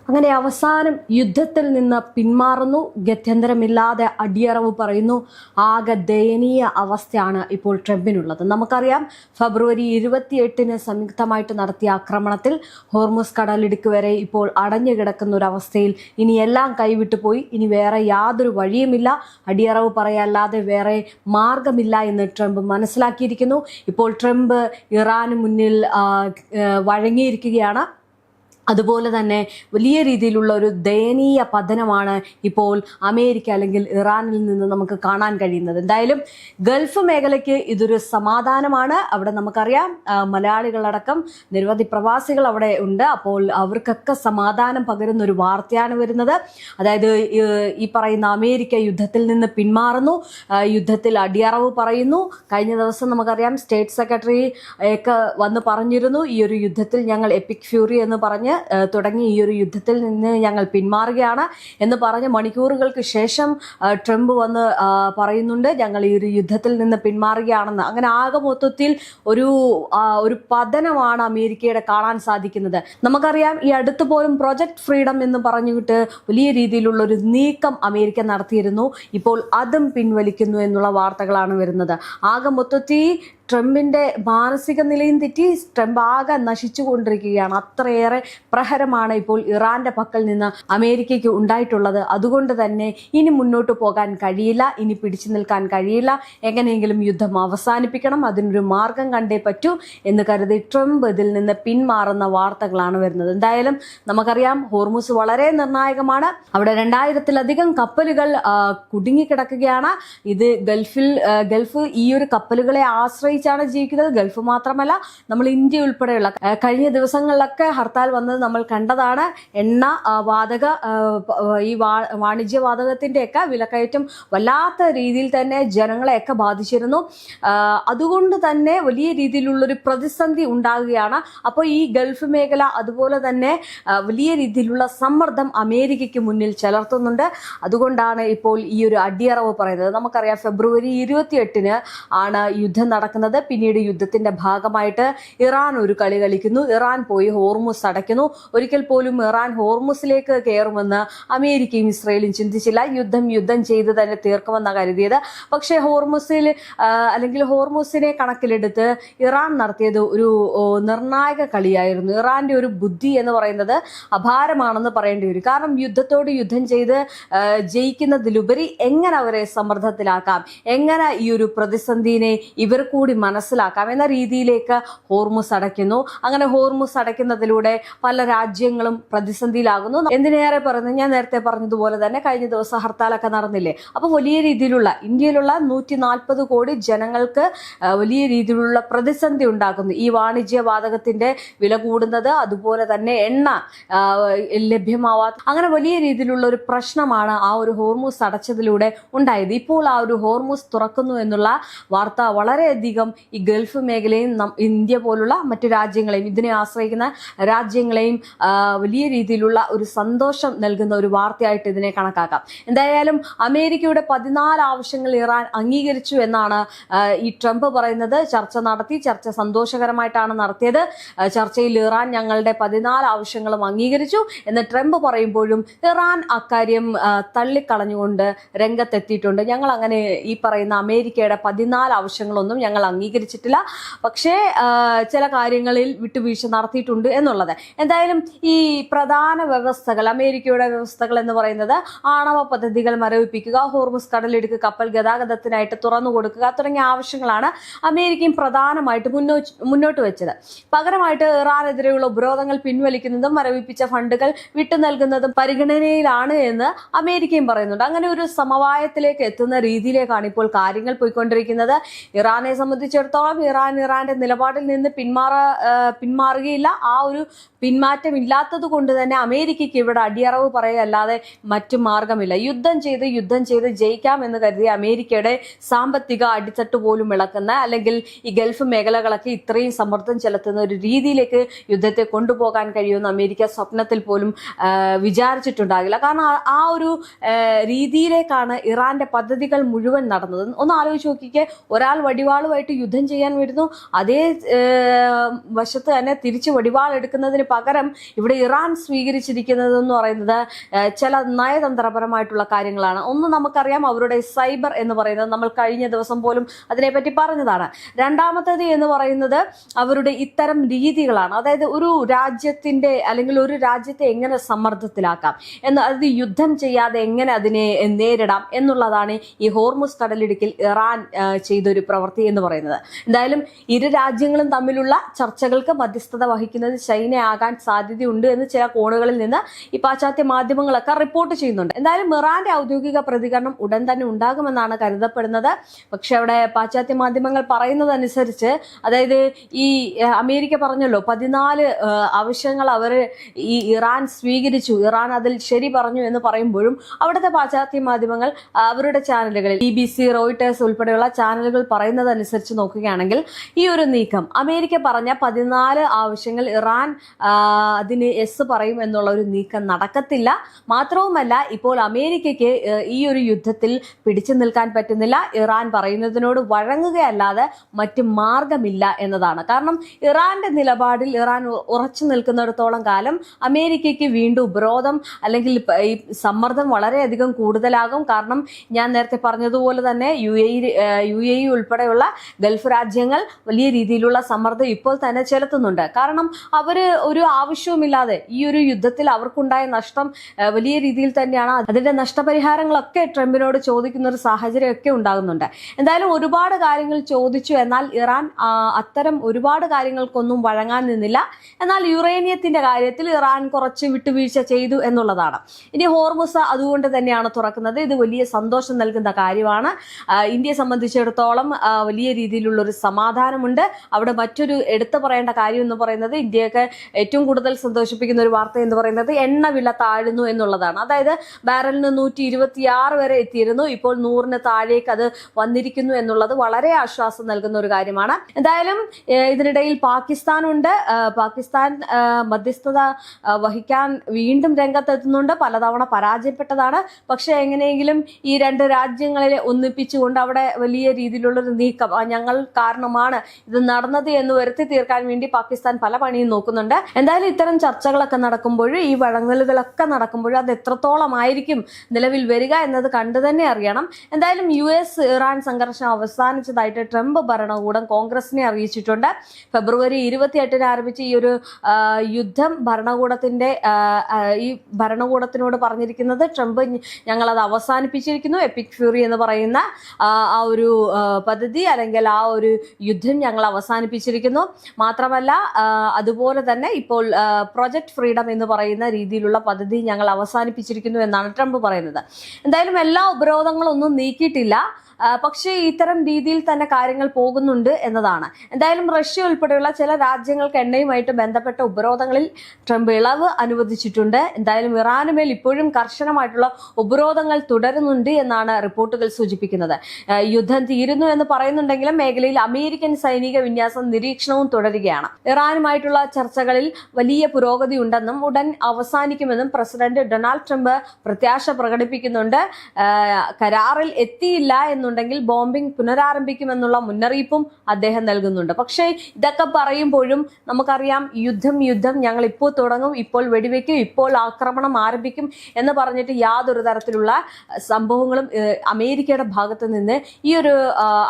അങ്ങനെ അവസാനം യുദ്ധത്തിൽ നിന്ന് പിന്മാറുന്നു, ഗത്യന്തരമില്ലാതെ അടിയറവ് പറയുന്നു. ആകെ ദയനീയ അവസ്ഥയാണ് ഇപ്പോൾ ട്രംപിനുള്ളത്. നമുക്കറിയാം, ഫെബ്രുവരി 28-ന് സംയുക്തമായിട്ട് നടത്തിയ ആക്രമണത്തിൽ ഹോർമുസ് കടലിടുക്ക് വരെ ഇപ്പോൾ അടഞ്ഞു കിടക്കുന്ന ഒരു അവസ്ഥയിൽ ഇനി എല്ലാം കൈവിട്ടു പോയി. ഇനി വേറെ യാതൊരു വഴിയുമില്ല, അടിയറവ് പറയാല്ലാതെ വേറെ മാർഗമില്ല എന്ന് ട്രംപ് മനസ്സിലാക്കിയിരിക്കുന്നു. ഇപ്പോൾ ട്രംപ് ഇറാന് മുന്നിൽ വഴങ്ങിയിരിക്കുകയാണ്. അതുപോലെ തന്നെ വലിയ രീതിയിലുള്ള ഒരു ദയനീയ പതനമാണ് ഇപ്പോൾ അമേരിക്ക അല്ലെങ്കിൽ ഇറാനിൽ നിന്ന് നമുക്ക് കാണാൻ കഴിയുന്നത്. എന്തായാലും ഗൾഫ് മേഖലയ്ക്ക് ഇതൊരു സമാധാനമാണ്. അവിടെ നമുക്കറിയാം, മലയാളികളടക്കം നിരവധി പ്രവാസികൾ അവിടെ ഉണ്ട്. അപ്പോൾ അവർക്കൊക്കെ സമാധാനം പകരുന്ന ഒരു വാർത്തയാണ് വരുന്നത്. അതായത് ഈ പറയുന്ന അമേരിക്ക യുദ്ധത്തിൽ നിന്ന് പിന്മാറുന്നു, യുദ്ധത്തിൽ അടിയറവ് പറയുന്നു. കഴിഞ്ഞ ദിവസം നമുക്കറിയാം, സ്റ്റേറ്റ് സെക്രട്ടറി ഒക്കെ വന്ന് പറഞ്ഞിരുന്നു, ഈ ഒരു യുദ്ധത്തിൽ ഞങ്ങൾ എപ്പിക് ഫ്യൂറി എന്ന് പറഞ്ഞ് തുടങ്ങി ഈ ഒരു യുദ്ധത്തിൽ നിന്ന് ഞങ്ങൾ പിന്മാറുകയാണ് എന്ന് പറഞ്ഞ് മണിക്കൂറുകൾക്ക് ശേഷം ട്രംപ് വന്ന് പറയുന്നുണ്ട്, ഞങ്ങൾ ഈ ഒരു യുദ്ധത്തിൽ നിന്ന് പിന്മാറുകയാണെന്ന്. അങ്ങനെ ആകെ മൊത്തത്തിൽ ഒരു പതനമാണ് അമേരിക്കയുടെ കാണാൻ സാധിക്കുന്നത്. നമുക്കറിയാം, ഈ അടുത്ത് പോലും പ്രൊജക്ട് ഫ്രീഡം എന്ന് പറഞ്ഞിട്ട് വലിയ രീതിയിലുള്ള ഒരു നീക്കം അമേരിക്ക നടത്തിയിരുന്നു. ഇപ്പോൾ അതും പിൻവലിക്കുന്നു എന്നുള്ള വാർത്തകളാണ് വരുന്നത്. ആകെ മൊത്തത്തിൽ ട്രംപിന്റെ മാനസിക നിലയും തെറ്റി ട്രംപ് ആകെ നശിച്ചുകൊണ്ടിരിക്കുകയാണ്. അത്രയേറെ പ്രഹരമാണ് ഇപ്പോൾ ഇറാന്റെ പക്കൽ നിന്ന് അമേരിക്കയ്ക്ക് ഉണ്ടായിട്ടുള്ളത്. അതുകൊണ്ട് തന്നെ ഇനി മുന്നോട്ട് പോകാൻ കഴിയില്ല, ഇനി പിടിച്ചു നിൽക്കാൻ കഴിയില്ല. എങ്ങനെയെങ്കിലും യുദ്ധം അവസാനിപ്പിക്കണം, അതിനൊരു മാർഗം കണ്ടേ പറ്റൂ എന്ന് കരുതി ട്രംപ് ഇതിൽ നിന്ന് പിന്മാറുന്ന വാർത്തകളാണ് വരുന്നത്. എന്തായാലും നമുക്കറിയാം, ഹോർമുസ് വളരെ നിർണായകമാണ്. അവിടെ 2000-ലധികം കപ്പലുകൾ കുടുങ്ങിക്കിടക്കുകയാണ്. ഇത് ഗൾഫ് ഈ ഒരു കപ്പലുകളെ ആശ്രയിച്ചാണ് ജീവിക്കുന്നത്. ഗൾഫ് മാത്രമല്ല, നമ്മൾ ഇന്ത്യ ഉൾപ്പെടെയുള്ള കഴിഞ്ഞ ദിവസങ്ങളിലൊക്കെ ഹർത്താൽ വന്നത് നമ്മൾ കണ്ടതാണ്. എണ്ണ വാതക ഈ വാണിജ്യവാതകത്തിൻ്റെയൊക്കെ വിലക്കയറ്റം വല്ലാത്ത രീതിയിൽ തന്നെ ജനങ്ങളെയൊക്കെ ബാധിച്ചിരുന്നു. അതുകൊണ്ട് തന്നെ വലിയ രീതിയിലുള്ളൊരു പ്രതിസന്ധി ഉണ്ടാകുകയാണ്. അപ്പോൾ ഈ ഗൾഫ് മേഖല അതുപോലെ തന്നെ വലിയ രീതിയിലുള്ള സമ്മർദ്ദം അമേരിക്കയ്ക്ക് മുന്നിൽ ചെലുത്തുന്നുണ്ട്. അതുകൊണ്ടാണ് ഇപ്പോൾ ഈ ഒരു അടിയറവ് പറയുന്നത്. നമുക്കറിയാം, ഫെബ്രുവരി 28-ന് ആണ് യുദ്ധം നടക്കുന്നത്. പിന്നീട് യുദ്ധത്തിന്റെ ഭാഗമായിട്ട് ഇറാൻ ഒരു കളി കളിക്കുന്നു. ഇറാൻ പോയി ഹോർമുസ് അടയ്ക്കുന്നു. ഒരിക്കൽ പോലും ഇറാൻ ഹോർമുസിലേക്ക് കയറുമെന്ന് അമേരിക്കയും ഇസ്രയേലും ചിന്തിച്ചില്ല. യുദ്ധം ചെയ്ത് തന്നെ തീർക്കുമെന്നാണ് കരുതിയത്. പക്ഷേ ഹോർമുസിനെ കണക്കിലെടുത്ത് ഇറാൻ നടത്തിയത് ഒരു നിർണായക കളിയായിരുന്നു. ഇറാന്റെ ഒരു ബുദ്ധി എന്ന് പറയുന്നത് അപാരമാണെന്ന് പറയേണ്ടി വരും. കാരണം യുദ്ധം ചെയ്ത് ജയിക്കുന്നതിലുപരി എങ്ങനെ അവരെ സമ്മർദ്ദത്തിലാക്കാം, എങ്ങനെ ഈ ഒരു പ്രതിസന്ധിനെ ഇവർ കൂടി മനസ്സിലാക്കാം എന്ന രീതിയിലേക്ക് ഹോർമുസ് അടയ്ക്കുന്നു. അങ്ങനെ ഹോർമുസ് അടയ്ക്കുന്നതിലൂടെ പല രാജ്യങ്ങളും പ്രതിസന്ധിയിലാകുന്നു. എന്തിനേറെ പറയുന്നത്, ഞാൻ നേരത്തെ പറഞ്ഞതുപോലെ തന്നെ കഴിഞ്ഞ ദിവസം ഹർത്താലൊക്കെ നടന്നില്ലേ. അപ്പോൾ വലിയ രീതിയിലുള്ള ഇന്ത്യയിലുള്ള 140 കോടി ജനങ്ങൾക്ക് വലിയ രീതിയിലുള്ള പ്രതിസന്ധി ഉണ്ടാക്കുന്നു. ഈ വാണിജ്യവാതകത്തിന്റെ വില കൂടുന്നത്, അതുപോലെ തന്നെ എണ്ണ ലഭ്യമാവാത്ത, അങ്ങനെ വലിയ രീതിയിലുള്ള ഒരു പ്രശ്നമാണ് ആ ഒരു ഹോർമുസ് അടച്ചതിലൂടെ ഉണ്ടായത്. ഇപ്പോൾ ആ ഒരു ഹോർമുസ് തുറക്കുന്നു എന്നുള്ള വാർത്ത വളരെയധികം ഈ ഗൾഫ് മേഖലയും ഇന്ത്യ പോലുള്ള മറ്റു രാജ്യങ്ങളെയും ഇതിനെ ആശ്രയിക്കുന്ന രാജ്യങ്ങളെയും വലിയ രീതിയിലുള്ള ഒരു സന്തോഷം നൽകുന്ന ഒരു വാർത്തയായിട്ട് ഇതിനെ കണക്കാക്കാം. എന്തായാലും അമേരിക്കയുടെ 14 ആവശ്യങ്ങൾ ഇറാൻ അംഗീകരിച്ചു എന്നാണ് ഈ ട്രംപ് പറയുന്നത്. ചർച്ച സന്തോഷകരമായിട്ടാണ് നടത്തിയത്. ചർച്ചയിൽ ഇറാൻ ഞങ്ങളുടെ 14 ആവശ്യങ്ങളും അംഗീകരിച്ചു എന്ന് ട്രംപ് പറയുമ്പോഴും ഇറാൻ അക്കാര്യം തള്ളിക്കളഞ്ഞുകൊണ്ട് രംഗത്തെത്തിയിട്ടുണ്ട്. ഞങ്ങൾ അങ്ങനെ ഈ പറയുന്ന അമേരിക്കയുടെ 14 ആവശ്യങ്ങളൊന്നും ഞങ്ങൾ അംഗീകരിച്ചിട്ടില്ല, പക്ഷേ ചില കാര്യങ്ങളിൽ വിട്ടുവീഴ്ച നടത്തിയിട്ടുണ്ട് എന്നുള്ളത്. എന്തായാലും ഈ പ്രധാന വ്യവസ്ഥകൾ, അമേരിക്കയുടെ വ്യവസ്ഥകൾ എന്ന് പറയുന്നത് ആണവ പദ്ധതികൾ മരവിപ്പിക്കുക, ഹോർമുസ് കടലിടുക്ക് കപ്പൽ ഗതാഗതത്തിനായിട്ട് തുറന്നു കൊടുക്കുക തുടങ്ങിയ ആവശ്യങ്ങളാണ് അമേരിക്കയും പ്രധാനമായിട്ട് മുന്നോട്ട് വെച്ചത്. പകരമായിട്ട് ഇറാനെതിരെയുള്ള ഉപരോധങ്ങൾ പിൻവലിക്കുന്നതും മരവിപ്പിച്ച ഫണ്ടുകൾ വിട്ടു നൽകുന്നതും പരിഗണനയിലാണ് എന്ന് അമേരിക്കയും പറയുന്നുണ്ട്. അങ്ങനെ ഒരു സമവായത്തിലേക്ക് എത്തുന്ന രീതിയിലേക്കാണ് ഇപ്പോൾ കാര്യങ്ങൾ പോയിക്കൊണ്ടിരിക്കുന്നത്. ഇറാനെ സംബന്ധിച്ചിടത്തോളം ഇറാന്റെ നിലപാടിൽ നിന്ന് പിന്മാറുകയില്ല. ആ ഒരു പിന്മാറ്റം ഇല്ലാത്തത് കൊണ്ട് തന്നെ അമേരിക്കയ്ക്ക് ഇവിടെ അടിയറവ് പറയുകയല്ലാതെ മറ്റു മാർഗമില്ല. യുദ്ധം ചെയ്ത് ജയിക്കാം എന്ന് കരുതി അമേരിക്കയുടെ സാമ്പത്തിക അടിത്തട്ട് പോലും ഇളക്കുന്ന, അല്ലെങ്കിൽ ഈ ഗൾഫ് മേഖലകളൊക്കെ ഇത്രയും സമ്മർദ്ദം ചെലുത്തുന്ന ഒരു രീതിയിലേക്ക് യുദ്ധത്തെ കൊണ്ടുപോകാൻ കഴിയുമെന്ന് അമേരിക്ക സ്വപ്നത്തിൽ പോലും വിചാരിച്ചിട്ടുണ്ടാകില്ല. കാരണം ആ ഒരു രീതിയിലേക്കാണ് ഇറാന്റെ പദ്ധതികൾ മുഴുവൻ നടന്നത്. ഒന്ന് ആലോചിച്ച് നോക്കിക്കേ, ഒരാൾ വടിവാളുമായിട്ട് ഇറാനുമായിട്ട് യുദ്ധം ചെയ്യാൻ വരുന്നു, അതേ വശത്ത് തന്നെ തിരിച്ച് വെടിവാളെടുക്കുന്നതിന് പകരം ഇവിടെ ഇറാൻ സ്വീകരിച്ചിരിക്കുന്നതെന്ന് പറയുന്നത് ചില നയതന്ത്രപരമായിട്ടുള്ള കാര്യങ്ങളാണ്. ഒന്ന് നമുക്കറിയാം, അവരുടെ സൈബർ എന്ന് പറയുന്നത് നമ്മൾ കഴിഞ്ഞ ദിവസം പോലും അതിനെപ്പറ്റി പറഞ്ഞതാണ്. രണ്ടാമത്തേത് എന്ന് പറയുന്നത് അവരുടെ ഇത്തരം രീതികളാണ്. അതായത് ഒരു രാജ്യത്തിന്റെ അല്ലെങ്കിൽ ഒരു രാജ്യത്തെ എങ്ങനെ സമ്മർദ്ദത്തിലാക്കാം എന്ന്, അത് യുദ്ധം ചെയ്യാതെ എങ്ങനെ അതിനെ നേരിടാം എന്നുള്ളതാണ് ഈ ഹോർമുസ് കടലിടുക്കിൽ ഇറാൻ ചെയ്തൊരു പ്രവൃത്തി എന്ന് പറയുന്നത്. എന്തായാലും ഇരു രാജ്യങ്ങളും തമ്മിലുള്ള ചർച്ചകൾക്ക് മധ്യസ്ഥത വഹിക്കുന്നത് ചൈന ആകാൻ സാധ്യതയുണ്ട് എന്ന് ചില കോണുകളിൽ നിന്ന് ഈ പാശ്ചാത്യ മാധ്യമങ്ങളൊക്കെ റിപ്പോർട്ട് ചെയ്യുന്നുണ്ട്. എന്തായാലും ഇറാന്റെ ഔദ്യോഗിക പ്രതികരണം ഉടൻ തന്നെ ഉണ്ടാകുമെന്നാണ് കരുതപ്പെടുന്നത്. പക്ഷെ അവിടെ പാശ്ചാത്യ മാധ്യമങ്ങൾ പറയുന്നതനുസരിച്ച്, അതായത് ഈ അമേരിക്ക പറഞ്ഞല്ലോ 14 ആവശ്യങ്ങൾ അവർ ഈ ഇറാൻ സ്വീകരിച്ചു, ഇറാൻ അതിൽ ശരി പറഞ്ഞു എന്ന് പറയുമ്പോഴും അവിടുത്തെ പാശ്ചാത്യ മാധ്യമങ്ങൾ അവരുടെ ചാനലുകളിൽ BBC, റോയിട്ടേഴ്സ് ഉൾപ്പെടെയുള്ള ചാനലുകൾ പറയുന്നതനുസരിച്ച് നോക്കുകയാണെങ്കിൽ ഈ ഒരു നീക്കം, അമേരിക്ക പറഞ്ഞ 14 ആവശ്യങ്ങൾ ഇറാൻ അതിന് എസ് പറയും എന്നുള്ള ഒരു നീക്കം നടക്കത്തില്ല. മാത്രവുമല്ല, ഇപ്പോൾ അമേരിക്കയ്ക്ക് ഈ ഒരു യുദ്ധത്തിൽ പിടിച്ചു നിൽക്കാൻ പറ്റുന്നില്ല. ഇറാൻ പറയുന്നതിനോട് വഴങ്ങുകയല്ലാതെ മറ്റ് മാർഗമില്ല എന്നതാണ്. കാരണം ഇറാന്റെ നിലപാടിൽ ഇറാൻ ഉറച്ചു നിൽക്കുന്നിടത്തോളം കാലം അമേരിക്കയ്ക്ക് വീണ്ടും ഉപരോധം അല്ലെങ്കിൽ ഈ സമ്മർദ്ദം വളരെയധികം കൂടുതലാകും. കാരണം ഞാൻ നേരത്തെ പറഞ്ഞതുപോലെ തന്നെ UAE ഉൾപ്പെടെയുള്ള ഗൾഫ് രാജ്യങ്ങൾ വലിയ രീതിയിലുള്ള സമ്മർദ്ദം ഇപ്പോൾ തന്നെ ചെലുത്തുന്നുണ്ട്. കാരണം അവര് ഒരു ആവശ്യവുമില്ലാതെ ഈ ഒരു യുദ്ധത്തിൽ അവർക്കുണ്ടായ നഷ്ടം വലിയ രീതിയിൽ തന്നെയാണ്. അതിന്റെ നഷ്ടപരിഹാരങ്ങളൊക്കെ ട്രംപിനോട് ചോദിക്കുന്ന ഒരു സാഹചര്യമൊക്കെ ഉണ്ടാകുന്നുണ്ട്. എന്തായാലും ഒരുപാട് കാര്യങ്ങൾ ചോദിച്ചു, എന്നാൽ ഇറാൻ അത്തരം ഒരുപാട് കാര്യങ്ങൾക്കൊന്നും വഴങ്ങാൻ നിന്നില്ല. എന്നാൽ യുറേനിയത്തിന്റെ കാര്യത്തിൽ ഇറാൻ കുറച്ച് വിട്ടുവീഴ്ച ചെയ്തു എന്നുള്ളതാണ്. ഇനി ഹോർമുസ് അതുകൊണ്ട് തന്നെയാണ് തുറക്കുന്നത്. ഇത് വലിയ സന്തോഷം നൽകുന്ന കാര്യമാണ്. ഇന്ത്യയെ സംബന്ധിച്ചിടത്തോളം വലിയ രീതിയിലുള്ള ഒരു സമാധാനമുണ്ട്. അവിടെ മറ്റൊരു എടുത്തു പറയേണ്ട കാര്യം എന്ന് പറയുന്നത്, ഇന്ത്യയൊക്കെ ഏറ്റവും കൂടുതൽ സന്തോഷിപ്പിക്കുന്ന ഒരു വാർത്ത എന്ന് പറയുന്നത് എണ്ണ വില താഴുന്നു എന്നുള്ളതാണ്. അതായത് ബാരലിന് 126 വരെ എത്തിയിരുന്നു, ഇപ്പോൾ 100-ന് താഴേക്ക് അത് വന്നിരിക്കുന്നു എന്നുള്ളത് വളരെ ആശ്വാസം നൽകുന്ന ഒരു കാര്യമാണ്. എന്തായാലും ഇതിനിടയിൽ പാകിസ്ഥാനുണ്ട്. പാകിസ്ഥാൻ മധ്യസ്ഥത വഹിക്കാൻ വീണ്ടും രംഗത്തെത്തുന്നുണ്ട്. പലതവണ പരാജയപ്പെട്ടതാണ്. പക്ഷെ എങ്ങനെയെങ്കിലും ഈ രണ്ട് രാജ്യങ്ങളെ ഒന്നിപ്പിച്ചുകൊണ്ട് അവിടെ വലിയ രീതിയിലുള്ളൊരു നീക്കം, ഞങ്ങൾ കാരണമാണ് ഇത് നടന്നത് എന്ന് വരുത്തി തീർക്കാൻ വേണ്ടി പാകിസ്ഥാൻ പല പണിയും നോക്കുന്നുണ്ട്. എന്തായാലും ഇത്തരം ചർച്ചകളൊക്കെ നടക്കുമ്പോൾ, ഈ വഴങ്ങലുകളൊക്കെ നടക്കുമ്പോൾ അത് എത്രത്തോളമായിരിക്കും നിലവിൽ വരിക എന്നത് കണ്ടു തന്നെ അറിയണം. എന്തായാലും US ഇറാൻ സംഘർഷം അവസാനിച്ചതായിട്ട് ട്രംപ് ഭരണകൂടം കോൺഗ്രസിനെ അറിയിച്ചിട്ടുണ്ട്. ഫെബ്രുവരി 28-ന് ആരംഭിച്ച ഈ ഒരു യുദ്ധം ഈ ഭരണകൂടത്തിനോട് പറഞ്ഞിരിക്കുന്നത്, ട്രംപ് ഞങ്ങളത് അവസാനിപ്പിച്ചിരിക്കുന്നു. എപ്പിക് ഫ്യൂറി എന്ന് പറയുന്ന ആ ഒരു പദ്ധതി അല്ലെങ്കിൽ ആ ഒരു യുദ്ധം ഞങ്ങൾ അവസാനിപ്പിച്ചിരിക്കുന്നു. മാത്രമല്ല അതുപോലെ തന്നെ ഇപ്പോൾ പ്രൊജക്ട് ഫ്രീഡം എന്ന് പറയുന്ന രീതിയിലുള്ള പദ്ധതി ഞങ്ങൾ അവസാനിപ്പിച്ചിരിക്കുന്നു എന്നാണ് ട്രംപ് പറയുന്നത്. എന്തായാലും എല്ലാ ഉപരോധങ്ങളും ഒന്നും നീക്കിയിട്ടില്ല. പക്ഷേ ഇത്തരം രീതിയിൽ തന്നെ കാര്യങ്ങൾ പോകുന്നുണ്ട് എന്നതാണ്. എന്തായാലും റഷ്യ ഉൾപ്പെടെയുള്ള ചില രാജ്യങ്ങൾക്ക് എണ്ണയുമായിട്ട് ബന്ധപ്പെട്ട ഉപരോധങ്ങളിൽ ട്രംപ് ഇളവ് അനുവദിച്ചിട്ടുണ്ട്. എന്തായാലും ഇറാനുമേൽ ഇപ്പോഴും കർശനമായിട്ടുള്ള ഉപരോധങ്ങൾ തുടരുന്നുണ്ട് എന്നാണ് റിപ്പോർട്ടുകൾ സൂചിപ്പിക്കുന്നത്. യുദ്ധം തീരുന്നു എന്ന് പറയുന്നുണ്ടെങ്കിലും മേഖലയിൽ അമേരിക്കൻ സൈനിക വിന്യാസം നിരീക്ഷണവും തുടരുകയാണ്. ഇറാനുമായിട്ടുള്ള ചർച്ചകളിൽ വലിയ പുരോഗതി ഉണ്ടെന്നും ഉടൻ അവസാനിക്കുമെന്നും പ്രസിഡന്റ് ഡൊണാൾഡ് ട്രംപ് പ്രത്യാശ പ്രകടിപ്പിക്കുന്നുണ്ട്. കരാറിൽ എത്തിയില്ല എന്നുണ്ടെങ്കിൽ ബോംബിംഗ് പുനരാരംഭിക്കുമെന്നുള്ള മുന്നറിയിപ്പും അദ്ദേഹം നൽകുന്നുണ്ട്. പക്ഷേ ഇതൊക്കെ പറയുമ്പോഴും നമുക്കറിയാം, യുദ്ധം ഞങ്ങൾ ഇപ്പോൾ തുടങ്ങും, ഇപ്പോൾ വെടിവെക്കും, ഇപ്പോൾ ആക്രമണം ആരംഭിക്കും എന്ന് പറഞ്ഞിട്ട് യാതൊരു തരത്തിലുള്ള സംഭവങ്ങളും അമേരിക്കയുടെ ഭാഗത്ത് നിന്ന് ഈ ഒരു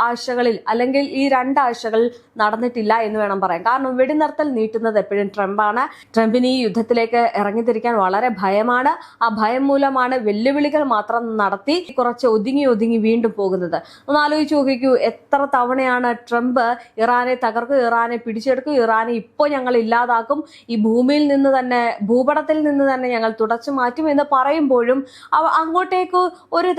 ആഴ്ചകളിൽ അല്ലെങ്കിൽ ഈ 2 ആഴ്ചകളിൽ നടന്നിട്ടില്ല എന്ന് വേണം പറയാൻ. കാരണം വെടിനിർത്തൽ നീട്ടുന്നത് എപ്പോഴും ട്രംപാണ്. ട്രംപിന് ഈ യുദ്ധത്തിലേക്ക് ഇറങ്ങിത്തിരിക്കാൻ വളരെ ഭയമാണ്. ആ ഭയം മൂലമാണ് വെല്ലുവിളികൾ മാത്രം നടത്തി കുറച്ച് ഒതുങ്ങി വീണ്ടും പോകുന്നത്. ഒന്ന് ആലോചിച്ച് നോക്കിക്കൂ, എത്ര തവണയാണ് ട്രംപ് ഇറാനെ തകർക്കും, ഇറാനെ പിടിച്ചെടുക്കും, ഇറാനെ ഇപ്പോൾ ഞങ്ങൾ ഇല്ലാതാക്കും, ഈ ഭൂമിയിൽ നിന്ന് തന്നെ, ഭൂപടത്തിൽ നിന്ന് തന്നെ ഞങ്ങൾ തുടച്ചു മാറ്റും എന്ന് പറയുമ്പോഴും അങ്ങോട്ടേക്ക് ഒരു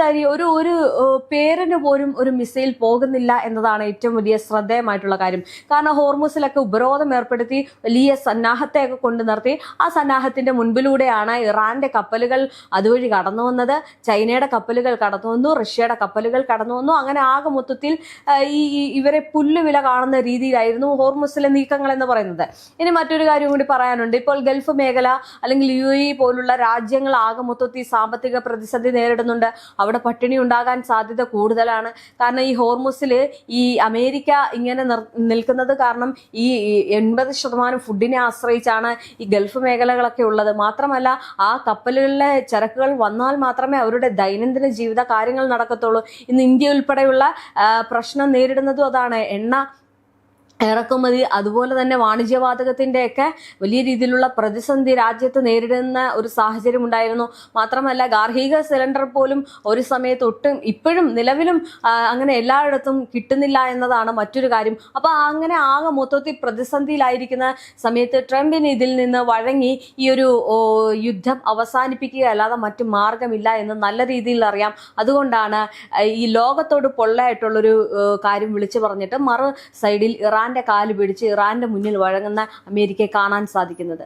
പേരിന് പോലും ഒരു മിസൈൽ പോകുന്നില്ല എന്നതാണ് ഏറ്റവും വലിയ ശ്രദ്ധേയമായിട്ടുള്ള കാര്യം. കാരണം ഹോർമുസിലൊക്കെ ഉപരോധം ഏർപ്പെടുത്തി വലിയ സന്നാഹത്തെയൊക്കെ കൊണ്ടു നിർത്തി. ആ സന്നാഹത്തിന്റെ മുൻപിലൂടെയാണ് ഇറാന്റെ കപ്പലുകൾ അതുവഴി കടന്നു വന്നത്, ചൈനയുടെ കപ്പലുകൾ കടന്നു വന്നു, റഷ്യയുടെ കപ്പലുകൾ കടന്നു വന്നു. അങ്ങനെ ആകെ മൊത്തത്തിൽ ഇവരെ പുല്ലുവില കാണുന്ന രീതിയിലായിരുന്നു ഹോർമുസിലെ നീക്കങ്ങൾ എന്ന് പറയുന്നത്. ഇനി മറ്റൊരു കാര്യം കൂടി പറയാനുണ്ട്. ഇപ്പോൾ ഗൾഫ് മേഖല അല്ലെങ്കിൽ UAE പോലുള്ള രാജ്യങ്ങൾ ആകെ മൊത്തത്തിൽ സാമ്പത്തിക പ്രതിസന്ധി നേരിടുന്നുണ്ട്. അവിടെ പട്ടിണി ഉണ്ടാകാൻ സാധ്യത കൂടുതലാണ്. കാരണം ഈ ഹോർമുസിൽ ഈ അമേരിക്ക ഇങ്ങനെ നിൽക്കുന്നത് കാരണം ഈ 80% ഫുഡിനെ ആശ്രയിച്ചാണ് ഈ ഗൾഫ് മേഖലകളൊക്കെ ഉള്ളത്. മാത്രമല്ല ആ കപ്പലുകളിലെ ചരക്കുകൾ വന്നാൽ മാത്രമേ അവരുടെ ദൈനംദിന ജീവിത കാര്യങ്ങൾ നടക്കത്തുള്ളൂ. ഇന്ന് ഇന്ത്യ ഉൾപ്പെടെയുള്ള പ്രശ്നം നേരിടുന്നതും അതാണ്. എണ്ണ ഇറക്കുമതി, അതുപോലെ തന്നെ വാണിജ്യവാതകത്തിൻ്റെയൊക്കെ വലിയ രീതിയിലുള്ള പ്രതിസന്ധി രാജ്യത്ത് നേരിടുന്ന ഒരു സാഹചര്യം ഉണ്ടായിരുന്നു. മാത്രമല്ല ഗാർഹിക സിലിണ്ടർ പോലും ഒരു സമയത്ത് ഒട്ടും ഇപ്പോഴും നിലവിലും അങ്ങനെ എല്ലായിടത്തും കിട്ടുന്നില്ല എന്നതാണ് മറ്റൊരു കാര്യം. അപ്പോൾ അങ്ങനെ ആകെ മൊത്തത്തിൽ പ്രതിസന്ധിയിലായിരിക്കുന്ന സമയത്ത് ട്രംപിന് ഇതിൽ നിന്ന് വഴങ്ങി ഈ ഒരു യുദ്ധം അവസാനിപ്പിക്കുക അല്ലാതെ മറ്റു മാർഗമില്ല എന്ന് നല്ല രീതിയിൽ അറിയാം. അതുകൊണ്ടാണ് ഈ ലോകത്തോട് പൊള്ളയായിട്ടുള്ളൊരു കാര്യം വിളിച്ചു പറഞ്ഞിട്ട് മറു സൈഡിൽ ഇറാന്റെ കാല് പിടിച്ച് ഇറാന്റെ മുന്നിൽ വഴങ്ങുന്ന അമേരിക്കയെ കാണാൻ സാധിക്കുന്നത്.